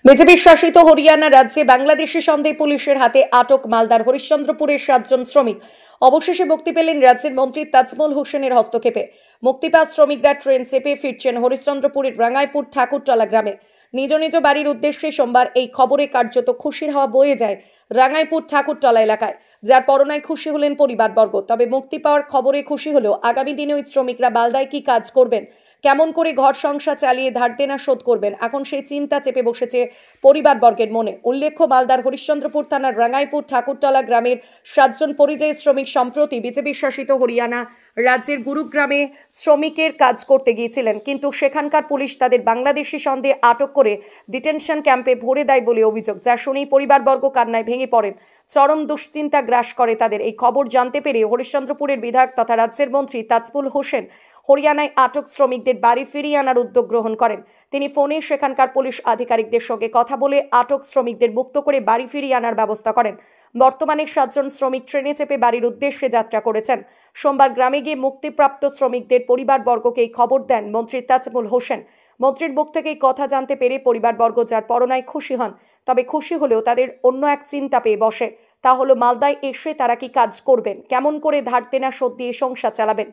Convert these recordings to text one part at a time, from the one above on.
BJP শাসিত হরিয়ানা রাজ্যে বাংলাদেশি সন্দেহে পুলিশের হাতে আটক মালদার হরিশ্চন্দ্রপুরের 7 জন শ্রমিক অবশেষে মুক্তি পেলেন রাজ্যের মন্ত্রী তাজমুল হোসেনের হস্তক্ষেপে। মুক্তি পাওয়া শ্রমিকরা ট্রেন চেপে ফিরছেন হরিশ্চন্দ্রপুরের রাঙ্গাইপুর ঠাকুরতলা গ্রামে। নিজ নিজ বাড়ির উদ্দেশ্যে সোমবার এই খবরে কার্যত খুশির হাওয়া বয়ে যায় রাঙ্গাইপুর ঠাকুরতলা এলাকায়, যার পরনায় খুশি হলেন পরিবারবর্গ। তবে মুক্তি পাওয়ার খবরে খুশি হলেও আগামী দিনে ওই শ্রমিকরা মালদায় কি কাজ করবেন, কেমন করে ঘর সংসার চালিয়ে ধার দেনা শোধ করবেন, এখন সেই চিন্তা চেপে বসেছে পরিবারবর্গের মনে। উল্লেখ্য, মালদার হরিশ্চন্দ্রপুর থানার রাঙ্গাইপুর ঠাকুরতলা গ্রামের 7 জন পরিযায়ী শ্রমিক সম্প্রতি বিজেপি শাসিত হরিয়ানা রাজ্যের গুরুগ্রামে শ্রমিকের কাজ করতে গিয়েছিলেন, কিন্তু সেখানকার পুলিশ তাদের বাংলাদেশি সন্দেহে আটক করে ডিটেনশন ক্যাম্পে ভরে দেয় বলে অভিযোগ, যা শুনেই পরিবারবর্গ কান্নায় ভেঙে পড়েন। চরম দুশ্চিন্তা গ্রাস করে তাদের। এই খবর জানতে পেরে হরিশ্চন্দ্রপুরের বিধায়ক তথা রাজ্যের মন্ত্রী তাজমুল হোসেন হরিয়ানায় আটক শ্রমিকদের বাড়ি ফিরিয়ে আনার উদ্যোগ গ্রহণ করেন। তিনি ফোনে সেখানকার পুলিশ আধিকারিকদের সঙ্গে কথা বলে আটক শ্রমিকদের মুক্ত করে বাড়ি ফিরিয়ে আনার ব্যবস্থা করেন। বর্তমানে 7 জন শ্রমিক ট্রেনে চেপে বাড়ির উদ্দেশ্যে যাত্রা করেছেন। সোমবার গ্রামে গিয়ে মুক্তিপ্রাপ্ত শ্রমিকদের পরিবারবর্গকে এই খবর দেন মন্ত্রী তাজমুল হোসেন। মন্ত্রীর মুখ থেকে এই কথা জানতে পেরে পরিবারবর্গ যার পরনায় খুশি হন। তবে খুশি হলেও তাদের অন্য এক চিন্তা পেয়ে বসে, তা হলো মালদায় এসে তারা কি কাজ করবেন, কেমন করে ধার দেনা শোধ দিয়ে সংসার চালাবেন।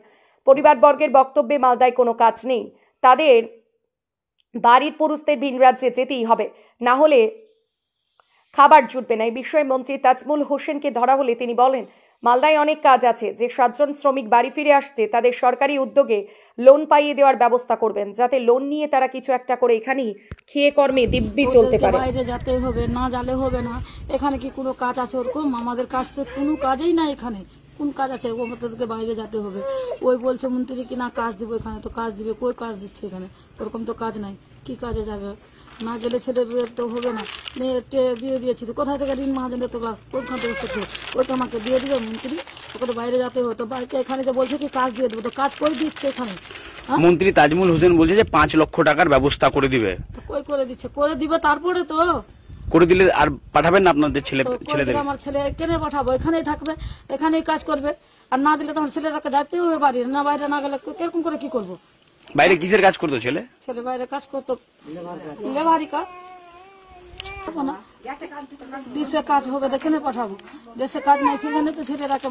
পরিবারবর্গের বক্তব্যে মালদায় কোনো কাজ নেই, তাদের বাড়ির পুরুষদের ভিন রাজ্যে যেতেই হবে, না হলে খাবার জুটবে না। এই বিষয়ে মন্ত্রী তাজমুল হোসেনকে ধরা হলে তিনি বলেন, মালদায় অনেক কাজ আছে। যে 7 জন শ্রমিক বাড়ি ফিরে আসছে তাদের সরকারি উদ্যোগে লোন পাইয়ে দেওয়ার ব্যবস্থা করবেন, যাতে লোন নিয়ে তারা কিছু একটা করে এখানেই খেয়ে কর্মে দিব্যি চলতে পারে। বাইরে যেতে হবে না, জালে হবে না। এখানে কি কোনো কাজ আছে ওরকম? আমাদের কাজ তো কোনো কাজই না। এখানে কোন কাজ আছে? ওদেরকে বাইরে যেতে হবে। ওই বলছে মন্ত্রী কি না কাজ দিব, এখানে তো কাজ দিবে। কই কাজ দিচ্ছে এখানে? ওরকম তো কাজ নাই। কি কাজে যাবে? না গেলে ছেলে বিয়ে তো হবে না। মেয়েকে বিয়ে দিয়েছি তো কোথায় থেকে ঋণ মহাজনে তো কোনখান থেকে শিখবে? ওকে আমাকে দিয়ে দিবে মন্ত্রী? ওকে তো বাইরে যেতে হবে। তো বাইরে এখানে যে বলছে কি কাজ দিয়ে দেবো, তো কাজ করে দিচ্ছে এখানে। মন্ত্রী তাজমুল হোসেন বলছে যে 5 লক্ষ টাকার ব্যবস্থা করে দিবে। তো কই করে দিচ্ছে? করে দিবে, তারপরে তো করে দিলে আর পাঠাবেন না আপনাদের ছেলেদের? আমার ছেলে কেনে পাঠাবো? এখানেই থাকবে, এখানেই কাজ করবে। আর না দিলে তো আমার ছেলেরাকে যাইতে হবে বাড়ি। না বাইরে না গেলে কিরকম করে কি করবো? বাইরে কিসের কাজ করতো ছেলে? ছেলে বাইরে কাজ করতো লেবারি কাজ। দেশে কাজ হবে, কেনে পাঠাবো? দেশে কাজ নাই, সেখানে তো ছেলেরাকে